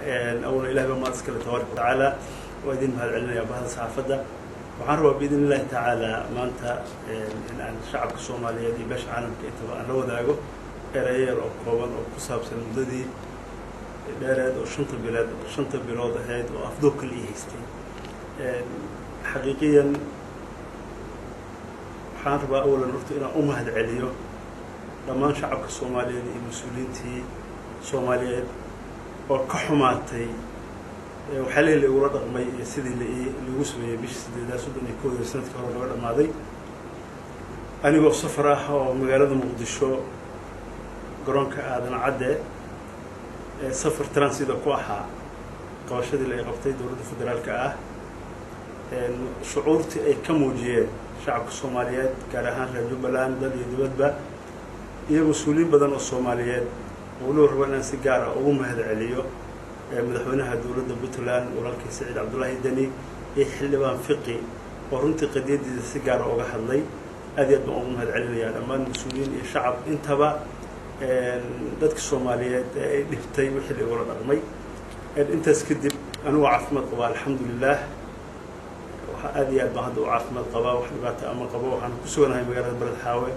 أولا إله بما أذكر تبارك وتعالى وأدين بهذا العلم يا بهذا الصحافة وحنروى بإذن الله تعالى ما أنت إن الشعب الصومالي يدي باش عالم كيتبع أنا وذاقه إرأي الأقوى والقصاب سنمددي دارد وشنطة بلاد هاد وأفضل كل إيهستي حقيقيا حنروى أولا نرتو إلى هذا عليو لما شعب الصومالي يدي مسؤولينتي صوماليين وكحماتي وحالي اللي ورد رقمي سيدي اللي وسمي بيش سيدي دا سودان يكون سنة كورونا الماضي أنا بوصف راحة ومقالة مقدشو قرونك آدن عدى سفر ترانسيدا كواحة قواشد اللي قبطي دولة فدرال كأه شعورتي أي كموجية شعب الصوماليات كارهان رجوبلان دل يدود iyo مسؤولين بدن الصوماليات ولو ربنا سجارة ومهد عليه مدحونها دولة بطلان ولكن سعيد عبد الله الدني يحل بان فقي ورنتي قديد السجارة وجحد لي أديت مهد عليه يعني لما المسؤولين الشعب انتبه ذاتك الصوماليات نفتي وحل ورا رقمي أنت سكدب أنا وعف مقبا الحمد لله أديت بعض وعف مقبا وحلبات أما قبا وحنا كسونا هاي مجرد بلد حاوي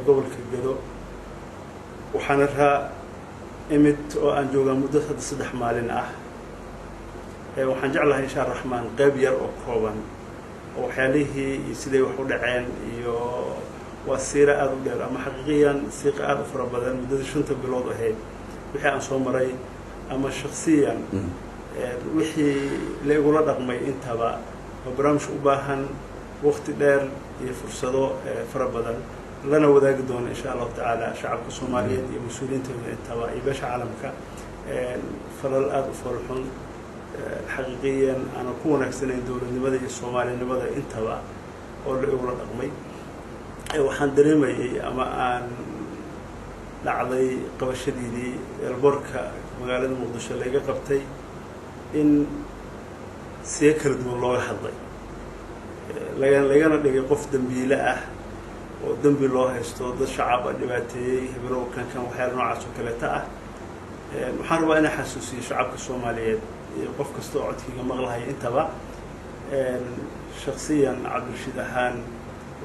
قبل كجدو وحنرها إمت وأن جوجا مدة صدح مالنا وحنجعلها إن شاء الرحمن قبير وكروبا وحاليه يسدي وحول عين والسيرة أذكر أما حقيقيا سيق أذكر بدل مدة شنطة بلوض هاي وحي أن صومري أما شخصيا وحي لا يقول رقمي انتبه وبرامج أباهن وقت دير يفرصدو فربدل لنا وذاك دون إن شاء الله تعالى شعب الصومالي مسؤولين تبع يباش عالمك فلل أذ فرحون حقيقيا أنا أكون أكثر دور النبض الصومالي النبض انتبه أول أول رقمي وحن دريمي أما أن لعلي قوى شديدي البركة مقالة مقدشة اللي قبتي إن سيكر دون الله حظي لقينا لقي قف دنبيلة ودنبي الله يستود الشعب اللي هبرو كان وحير نوع سكلته محارب أنا حسوسي شعب الصوماليين قف كستوعد في مغلها ينتبه شخصيا عبد الرشيد هان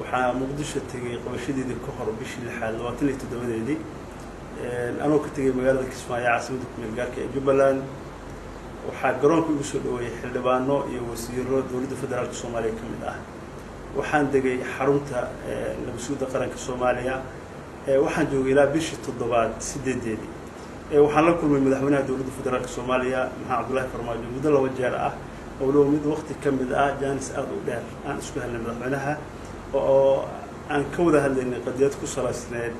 وحا مقدشة تجي قوشيدي الكحر بيش الحال واتني تدمدي دي أنا كنت جي مقالة كسماية عاصمة ملقاك جبلان وحا قرونك يوصلوا يحلبانو يوسيرو دولة فدرال الصومالية كمداه waxaan degay xarunta nabasuuda qaranka Soomaaliya waxaan joogay ilaa bishii 7 waxaan la kulmay madaxweynaha dawladda federaalka Soomaaliya Maxamed Abdullaahi Farmaajo muddo laba jeer ah oo loo mid waqti kamid ah jaanis aad u dheer aan isku helnay madaxweynaha oo aan ka wada hadlaynay qadiyad ku salaysneed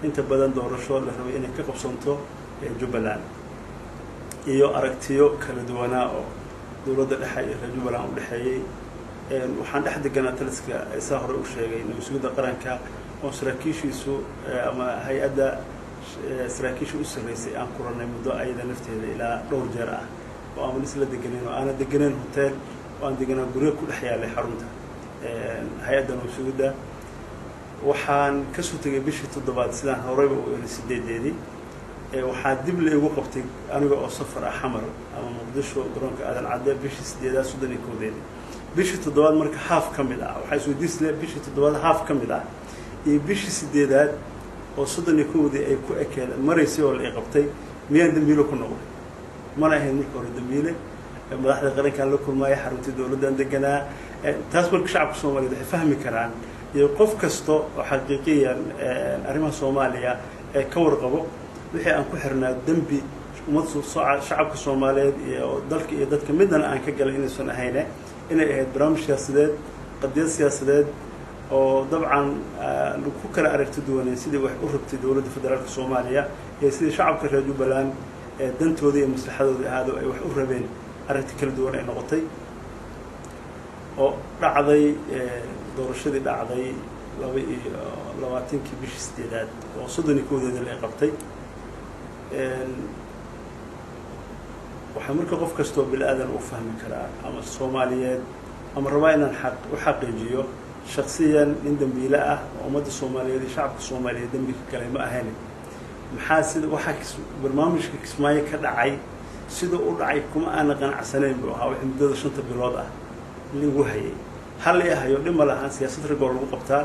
inta badan doorasho la rabay inay ka qabsanto Jubbaland iyo aragtiyo kala duwan oo dawladda dhexe iyo Jubbaland u dhaxeeyay waxaan dhex deganaa taliska isaa hore u sheegay nabasuuda qaranka oo saraakiishiisu ama hay'adda saraakiishu u sareysay aan kulanay muddo ayada nafteeda ilaa dhowr jeer ah oo aan isla deganeen oo aan deganeen hotel oo aan deganaa guriga ku dhex yaalay xarunta hay'adda nabasuuda waxaan ka soo tagay bishii 7 sidaan horeyba u eray 8deedii waxaa dib la igu qabtay aniga oo safar ah xamar ama muqdisho garoonka aadan cadde bishii 8 Suudaan koodeedii bishii 7 marka haaf kamid ah waxa soo disle bishii 7 haaf kamid ah iyo bishii 8 oo Suudaan koodii ay ku ekeen mareysay oo la qabtay miyaan dambiilo ku noqday mana ahayn marka hore dambiile madaxda qaranka la kulmay xarunta dawladda deganaa taas marka shacabka Soomaaliyeed waxay fahmi karaan iyo qof kasto oo xaqiiqiyan arrimaha Soomaaliya ee ka warqabo wixii aan ku xirnaa dambi ummadda shacabka Soomaaliyeed iyo dalka iyo dadka midna aan ka galay inaysan ahayn inay ahayd barnaamij siyaasadeed qadiyad siyaasadeed oo dabcan ku kala aragti duwanay sidii wax u rabtay dawladda federaalka Soomaaliya iyo sidii shacabka reer Jubbaland dantooda iyo maslaxadooda ahaado ay wax u rabeen aragti kala duwan ay noqotay oo dhacday doorashadii dhacday 22 bishii 8 oo Suudaan koodeeda la qabtay waxaa marka qof kasto bil aadan u fahmi karaa ama Soomaaliyeed ama rabaa inaan xaq u xaqiijiyo shakhsiyan in dambiile ah oo ummadda Soomaaliyeed iyo shacabka Soomaaliyeed dambi ka kale ma ahayn maxaa sida waxa barnaamijka Kismaayo ka dhacay sida u dhacay kuma aan qanacsanayn buu ahaa wixii muddada 5 bilood ah lagu hayay hal ay hayo dhima lahaan siyaasad ragoo lagu qabtaa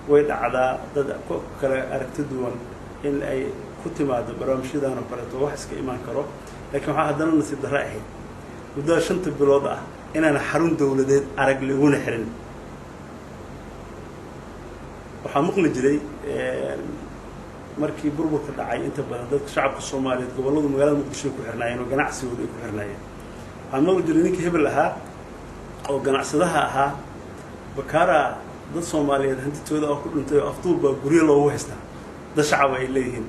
way dhacdaa dad kale aragti duwan in ay ku timaado barnaamijyadan oo kale wax iska iman karo laakiin waxa haddana nasiib darro ahayd muddada 5 bilood ah inaan xarun dawladeed arag laguna xirin waxaa maqli jiray markii burburka dhacay inta badan dadka shacabka Soomaaliyeed gobolada magaalada Muqdisho ku xirnaayeen oo ganacsigooda ay ku xirnaayeen waxaa maqli jiray ninkii hebel ahaa oo ganacsadaha ahaa bakaara dad Soomaaliyeed hantidooda oo ku dhintay oo afduub baa guryo loogu haystaa dad shacab ay leeyihiin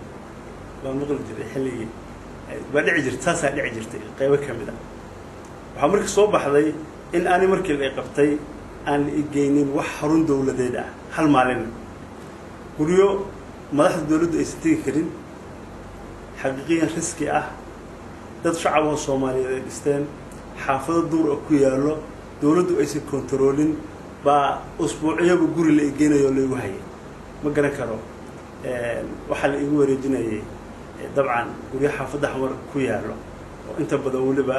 baa maqli jiray xilligii baa dhici jirtay taasaa dhici jirtay qaybo ka mid ah waxaa markii soo baxday in aanay markii la qabtay aan igeynin wax xarun dawladeed ah hal maalin guryo madaxda dawladda ay tagi karin xaqiiqiyan riski ah dad shacab oo Soomaaliyeed ay dhisteen xaafado duur ah ku yaalo dawladdu aysan kontroolin baa usbuuciyaba guri la igeynayo lagu hayay ma garan karo waxa la igu wareejinayay dabcan guryo xaafada xamar ku yaalo oo inta badan waliba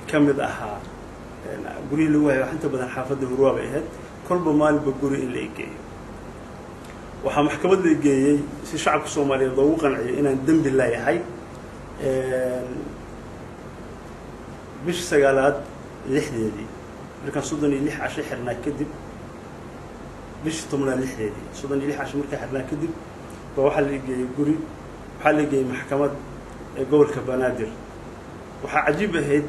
kamid ahaa guri lagu hayo inta badan xaafada Hurwaaba ahayd kolba maalba guri in la igeeyo waxa maxkamad la igeeyay si shacabka Soomaaliyeed loogu qanciyo inaan dambi leeyahay bish sagaalaad lixdeedii markaan 36 casho xirnaa kadib bish 16 36 casho markaan xirnaa kadib waxa la igeeyay guri waxa la igeeyay maxkamad gobolka Banaadir waxa cajiib ahayd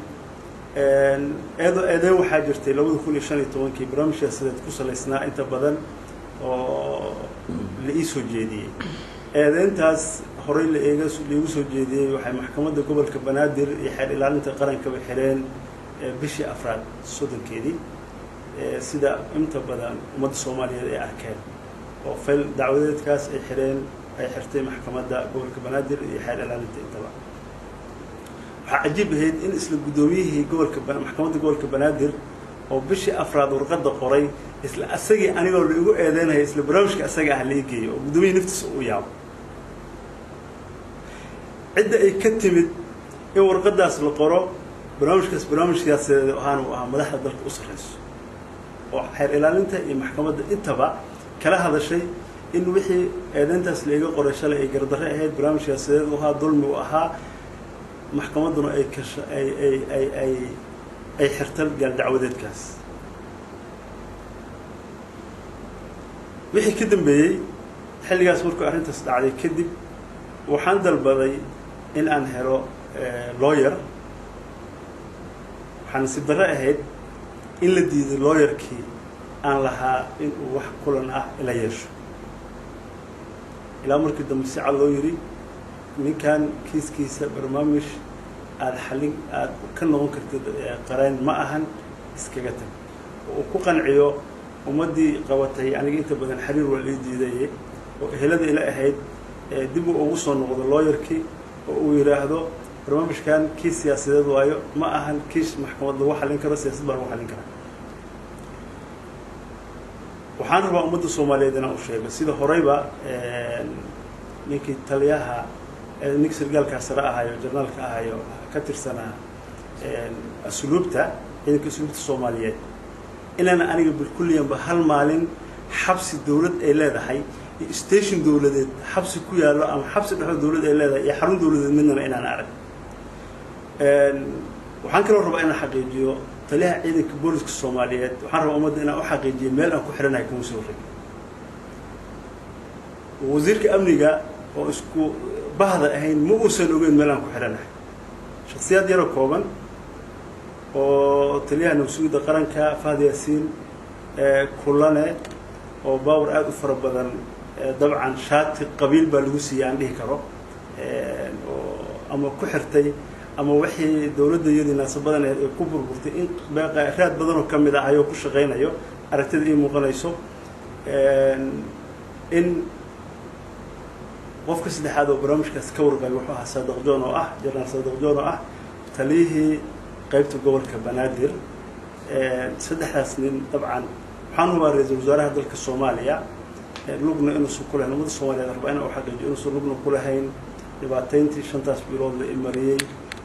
eedo waxaa jirtay 2015 barnaamij siyaasadeed ku salaysnaa inta badan oo la ii soo jeediyay eedeyntaas horey la igu soo jeediyay waxay maxkamadda gobolka Banaadir iyo xeer ilaalinta qaranka ba xireen bishii afraad soddonkeedii sida inta badan ummadda Soomaaliyeed ay arkeen oo fayl dacwadeedkaas ay xireen ay xirtay maxkamadda gobolka Banaadir iyo xeer ilaalinta intaba waxa cajiib ahayd in isla gudoomiyihii gobolka maxkamadda gobolka Banaadir oo bishii afraad warqadda qoray isla asagii anigoo la igu eedeynay isla barnaamijka asaga ah la igeeyo oo gudoomiyihii naftiisa uu yaabo cidda ay ka timid in warqadaas la qoro barnaamijkaas barnaamij siyaasadeed ahaan uu ahaa madaxda dalka u sarreyso oo xeer ilaalinta iyo maxkamadda intaba kala hadashay in wixii eedeyntaas la iga qoray shalay ay gardarro ahayd barnaamij siyaasadeed uu ahaa dulmi uu ahaa maxkamadduna ay xirtan gal dacwadeedkaas wixii ka dambeeyay xilligaas markuu arrintaas dhacday kadib waxaan dalbaday in aan helo lawyer waxaan si darro ahayd in la diiday lawyerkii aan lahaa in uu wax kulan ah ila yeesho ilaa markii dambe si cad loo yiri ninkan kiiskiisa barnaamij aad xalin aad ka noqon kartid qareen ma ahan iskaga tag oo ku qanciyo ummadii qabatay aniga inta badan xiriir wal ii diiday oo ehelada ila ahayd dib ugu soo noqdo lawyerkii oo uu yiraahdo barnaamijkan kiis siyaasadeed waayo ma ahan kiis maxkamad lagu xalin karo siyaasad baa lagu xalin karaa waxaan rabaa ummadda Soomaaliyeed inaan u sheego sida horeyba ninkii taliyaha ninkii sargaalka sare ahayo jarnaalka ahayo ka tirsanaa asluubta ciidanka asluubta Soomaaliyeed inaan aniga bilkulliyan ba hal maalin xabsi dawlad ay leedahay station dawladeed xabsi ku yaalo ama xabsi dhaxal dawlad ay leedahay iyo xarun dawladeed midna inaan arag waxaan kaloo rabaa inaan xaqiijiyo taliyaha ciidanka booliska Soomaaliyeed waxaan rabaa ummadda inaan u xaqiijiyo meel aan ku xiranahay kuma soo rag wasiirka amniga oo isku bahda ahayn ma uusan ogeyn meel aan ku xiranahay shakhsiyaad yar oo kooban oo taliyaha nabadgelyada qaranka Fahad Yaasiin kullane oo baawar aad u fara badan dabcan shaati qabiil baa lagu siiyay aan dhihi karo oo ama ku xirtay ama wixii dawladda iyadii naasabadan ay ku burburtay in raad badan oo kamid ah ayuu ku shaqeynayo aragtida ay muuqanayso in qofka saddexaad oo barnaamijkaas ka warqay wuxuu ahaa Saadiq Joon oo ah jarnaal Saadiq Joon oo ah taliyihii qaybta gobolka Banaadir saddexdaas nin dabcan waxaan hubaa ra'iisul wasaaraha dalka Soomaaliya lugna inuu soo kulayn ummadda Soomaaliyeed rabaa inuu xaqiijiyo inuu lugna kulahayn dhibaatayntii shantaas bilood la imariyey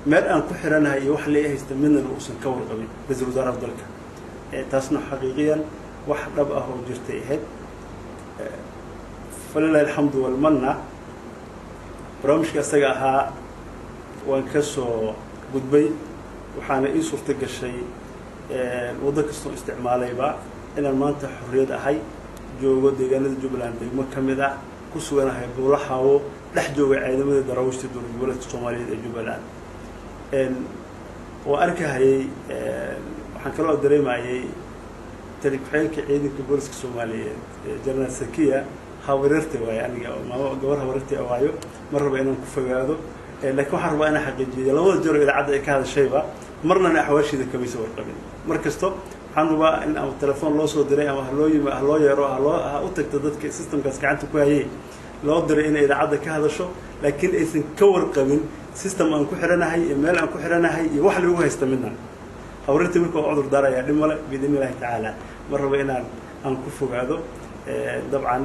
meel aan ku xiranahay iyo wax la haysta midna uusan ka warqabin ra'iisul wasaaraha dalka taasna xaqiiqiyan wax dhab ah oo jirtay ahayd falilahi alxamdu walmanna barnaamijka isaga ahaa waan ka soo gudbay waxaana ii suurta gashay waddo kastoo isticmaalayba inaan maanta xorriyad ahay joogo deegaanada Jubbaland degmo ka mid ah ku suganahay buulahawo dhex jooga ciidamada daraawiishta dowladda goboleedka Soomaaliyeed ee Jubbaland oo arkahayay waxaan kaloo dareemayay taliye-ku-xigeenka ciidanka booliska Soomaaliyeed General Sakiya hawareerta waay aniga oo gabar hawareerta waayo mar raba inaan ku fogaado laakiin waxaan rabaa inaan xaqiijiyo labada jeer idaacadda ay ka hadashayba marna axwaashiida kama soo warqabin markasto waxaan rabaa in aan telefoon loo soo diray ama loo yeero u tagto dadka systemkaas gacanta ku hayay loo diray inay idaacadda ka hadasho laakiin aysan ka warqabin system aan ku xiranahay iyo meel aan ku xiranahay iyo wax lagu haysta midna hawareerta marka oo cudur daaraya dhimale biidin Ilaahi tacaala mar raba inaan ku fogaado dabcan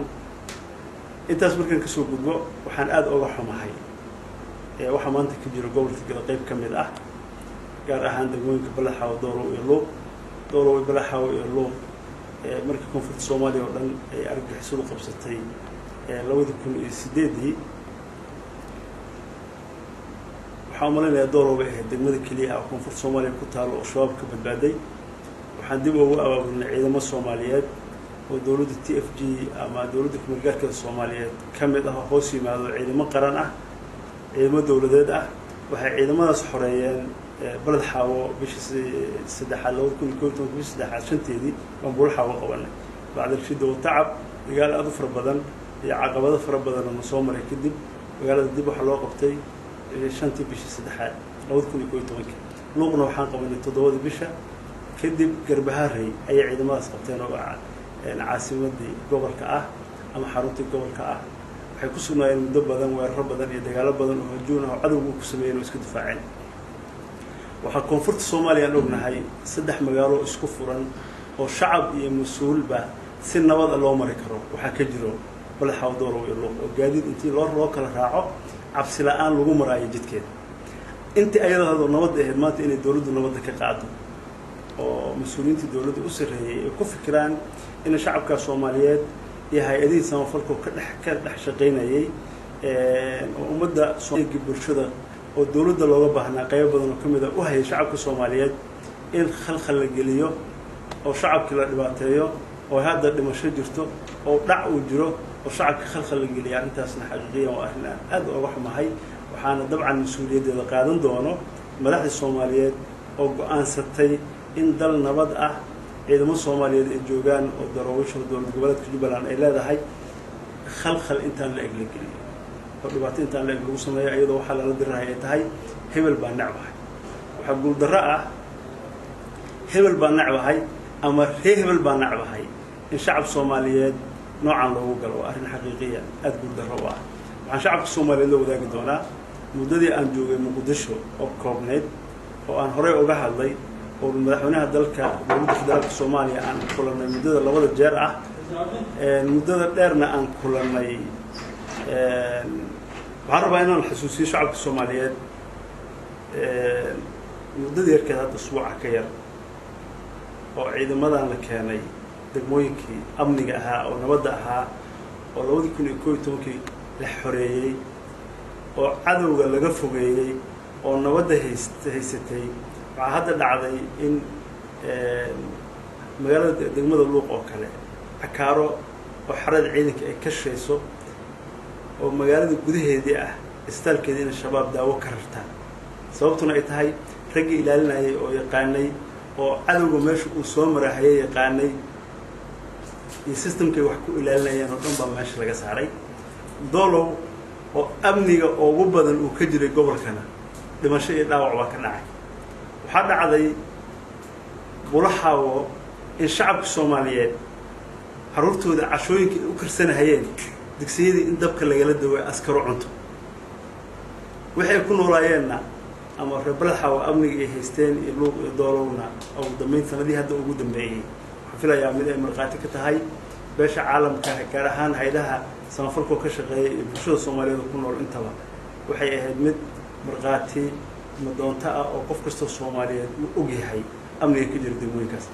intaas markaan ka soo gudbo waxaan aad uga xumahay waxa maanta ka jiro gobolka qayb ka mid ah gaar ahaan degmooyinka Balaxaw Doolow iyo Luuq Balaxaw iyo Luuq markii koonfurta Soomaaliya oo dhan ay argagixisadu qabsatay 2008 waxaan maleynayaa Doolow ay ahayd degmada kaliya ah oo koonfurta Soomaaliya ku taalo oo shabaab ka badbaaday waxaan dib ugu abaabulnay ciidamo Soomaaliyeed oo dowladda TFG ama dowladda kumeelgaarka Soomaaliyeed ka mid ah hoos yimaado ciidamo qaran ah ciidamo dowladeed ah waxay ciidamadaas xoreeyeen Balaxawo bishii 3 shanteedii aan Balaxawo qabanay bacda shiddo tacab dagaal aad u fara badan iyo caqabado fara badan oo soo maray kadib magaalada dib waxa loo qabtay shantii bishii 3 Luuqna waxaan qabanay 7 bisha kadib Garbaharey ay ciidamadaas qabteen oo caasimadii gobolka ah ama xaruntii gobolka ah waxay ku sugnaayeen muddo badan weeraro badan iyo dagaalo badan oo hajuun ah oo cadawgu ku sameeyeen oo iska difaaceen waxa koonfurta Soomaaliya aan ognahay 3 magaalo isku furan oo shacab iyo mas'uulba si nabad ah loo mari karo waxa ka jiro Balaxaw Doolow iyo Luuq oo gaadiid intii loo kala raaco cabsi la'aan lagu maraayo jidkeeda intii ayadoo nabad ahayd maanta inay dawladdu nabadda ka qaado oo mas'uuliyiinta dawladda u sareeyay ay ku fikiraan in shacabka Soomaaliyeed iyo hay'adihiisa samafalka ka dhex shaqeynayay oo ummadda Soomaaliyeed bulshada oo dawladda looga baahnaa qayb badan oo kamid ah u hayay shacabka Soomaaliyeed in khalkhal la geliyo oo shacabka la dhibaateeyo oo hadda dhimasho jirto oo dhac uu jiro oo shacabka khalkhal la geliyo intaasna xaqiiqiyan waa arrin aad uga xumahay waxaana dabcan mas'uuliyadeeda qaadan doono madaxda Soomaaliyeed oo go'aansatay in dal nabad ah ciidamo Soomaaliyeed ay joogaan oo daraawiishta dowladda goboleedka Jubbaland ay leedahay khalkhal intaan la eglageliyo oo dhibaato intaan la lagu sameeyo iyadoo waxa la dirahay ay tahay hebel baa nacbahay waxa guul darro ah hebel baa nacbahay ama hebel baa nacbahay in shacab Soomaaliyeed noocan loogu galo arrin xaqiiqiya aad guul darro ah waxaan shacabka Soomaaliyeed la wadaagi doonaa muddadii aan joogay Muqdisho oo koobneed oo aan horey uga hadlay oo madaxweynaha dalka dowladda federaalka Soomaaliya aan kulanay muddada 2 jeer ah muddada dheerna aan kulanay waxaan rabaa inaan xasuusiyo shacabka Soomaaliyeed muddada yarkeed hadda usbuuca ka yar oo ciidamadan la keenay degmooyinkii amniga ahaa oo nabadda ahaa oo 2011 la xoreeyay oo cadawga laga fogeeyay oo nabadda haysatay waxa hadda dhacday in magaalada degmada Luuq oo kale akaaro oo xarad ciidanka ay ka shayso oo magaalada gudaheedii ah istaalkeedii in shabaab daawo ka rartaan sababtuna ay tahay rag ilaalinayay oo yaqaanay oo cadawga meesha uu soo marahayay yaqaanay iyo systemkay wax ku ilaalinayeen oo dhan baa meesha laga saaray Doolow oo amniga ugu badan uu ka jiray gobolkana dhimasho iyo dhaawac waa ka dhacay waxa dhacday Balaxawo in shacabka Soomaaliyeed xarurtooda cashooyinka u karsanayeen digsiyadii in dabka lagala daway askaro cunto waxay ku noolaayeenna ama Balaxawo amniga ay haysteen iyo Luuq iyo Doolowna oo damayn sanadii hadda ugu dambeeyay waxaan filayaa mid ay marqaati ka tahay beesha caalamka gaar ahaan hay'adaha samafalka ka shaqeeya iyo bulshada Soomaaliyeed ku nool intaba waxay ahayd mid marqaati madoonta ah oo qof kasta Soomaaliyeed uu og yahay amniga ka jira degmooyinkaas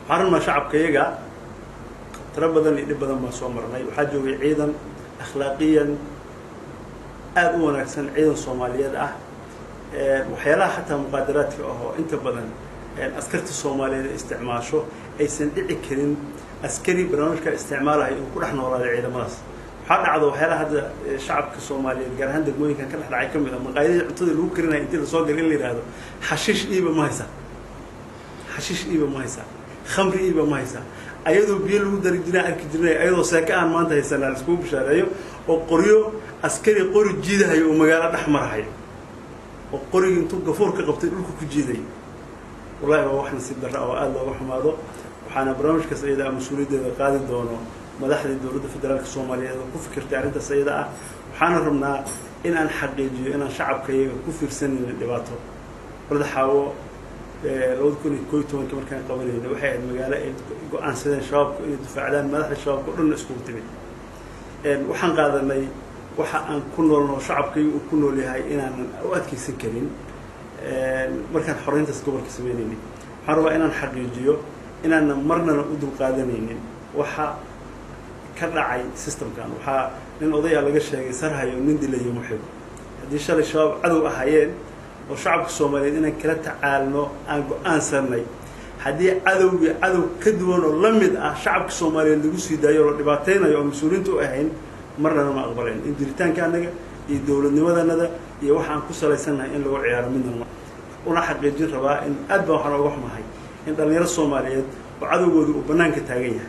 waxaan rabnaa shacabkayaga tiro badan iyo dhib badan baan soo marnay waxaa joogay ciidan akhlaaqiyan aad u wanaagsan ciidan Soomaaliyeed ah waxyaalaha xataa muqaadaraadka ah oo inta badan askarta Soomaaliyeed isticmaasho aysan dhici karin askari barnaamijka isticmaalahay oo ku dhex noolaada ciidamadaas waxaa dhacdo waxyaalaha hadda shacabka Soomaaliyeed gaar ahaan degmooyinka ka dhex dhacay kamid ah maqaayadaha cuntada lagu karinayo intii la soo galin la yiraahdo xashiish iiba ma haysa khamri iiba ma haysa ayadoo biyo lagu dari jiray arki jirnay ayadoo seeka aan maanta haysan la isku bishaareeyo oo qoryo askari qori jiidahay oo magaalo dhex marahay oo qoriga intuu gafoor ka qabtay dhulka ku jiiday wallahi waa wax nasiib darro oo aad looga xumaado waxaana barnaamijkaas ayada mas'uuliyadda qaadi doono madaxda dawladda federaalka Soomaaliyeed oo ku fikirtay arrintaas ayada ah waxaana rabnaa in aan xaqiijiyo in aan shacabkayaga ku fiirsanin dhibaato wada xawo لو تكون كويت وين كمان كان قبلين واحد مقالة عن سنة شباب دفاع عن مدح الشباب كلنا نسكت تبي وحن قاعد لي وحن كنا شعب كي وكنا لهاي إن أوقات كيسكرين مركان حرين تسكبر كسبيني حروا إن حقيقيو إن مرنا نقدر قادمين وح كرعي سيستم كان وح للقضية على قش صارها يومين دي يوم محب هذه شر الشباب عدو أحيان وشعب الصومالي إن كلا تعالنا عن سرني هذه عدو كدوان ولمد شعب الصومالي اللي جوسي داير رباطين يوم مسؤولين تؤهين مرة ما أقبلين إن دريتان كان نجا يدور النوادة ندا يروح عن كسر سنة إن لو عيار منهم ونحق يجر ربا إن أدبوا حنا روح معي إن دليل الصوماليات وعدو جودو وبنان كتاجية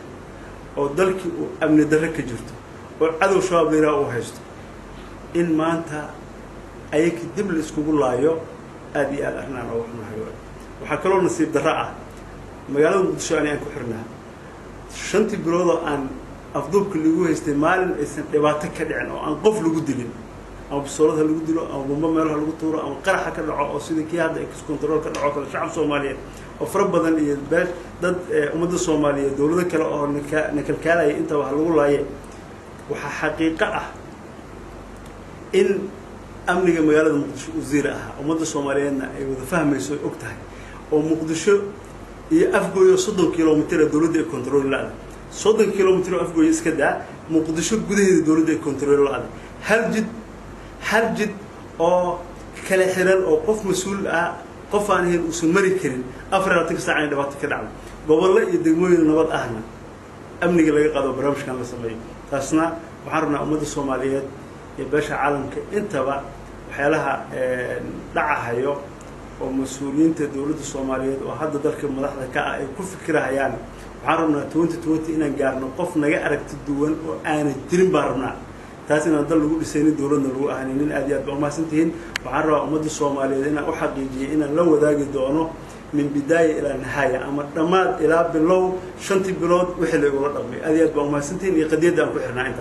أو دلك أمن درك جرته وعدو شباب ليرا وهجت إن ما أنت أيك دبل إسكوب الله يو أدي الأهنا روح معي وحكلوا نصيب درعة مقالوا شو أنا أكو حرنا شنتي برودة أن أفضل كل جوه استعمال استبعتك كده عنه أن قفل جدلين أو بصورة الجدلة أو بمبنى لها الجطورة أو قرحة كده أو سيدك هذا إكس كنترول كده أو الشعب الصومالي أو فرب بدن يتباش ضد أمد الصومالية دولة كلا أو نكل كلا أنت وهالقول الله وحقيقة إن أمنية مقالة مقدشو وزيرها أمد الصومالية إذا فهم يسوي أكتها ومقدشو يأفقوا يصدق كيلومتر دولة كنترول لا صدق كيلومتر أفقوا يسكدا مقدشو جده دولة كنترول لا هل جد أو كلا حرال أو قف مسؤول قف عن هي الأصول مريكين أفراد تكسر عن دبعت كدعم قبل يدمون النبض أهنا أمنية اللي قادوا برامج كان لسمي تاسنا وحرنا أمد الصومالية يباشا عالم كأنت بقى وحيالها دعها يو ومسؤولين الدولة الصومالية وهذا ذلك الملاحظة كأي كل فكرة يعني وحرمنا 2020 إن جارنا قفنا جارك تدون وأنا ترين بارنا تاسنا نضل نقول سين الدولة نلو أهنين أديات بما سنتين وحرم أمد الصومالية إن أحقيقي إن لو ذاك الدونه من بداية إلى النهاية أما دمات إلى بلو شنتي بلود وحلا يقول ربي أديات بما سنتين يقدر ده كحنا أنت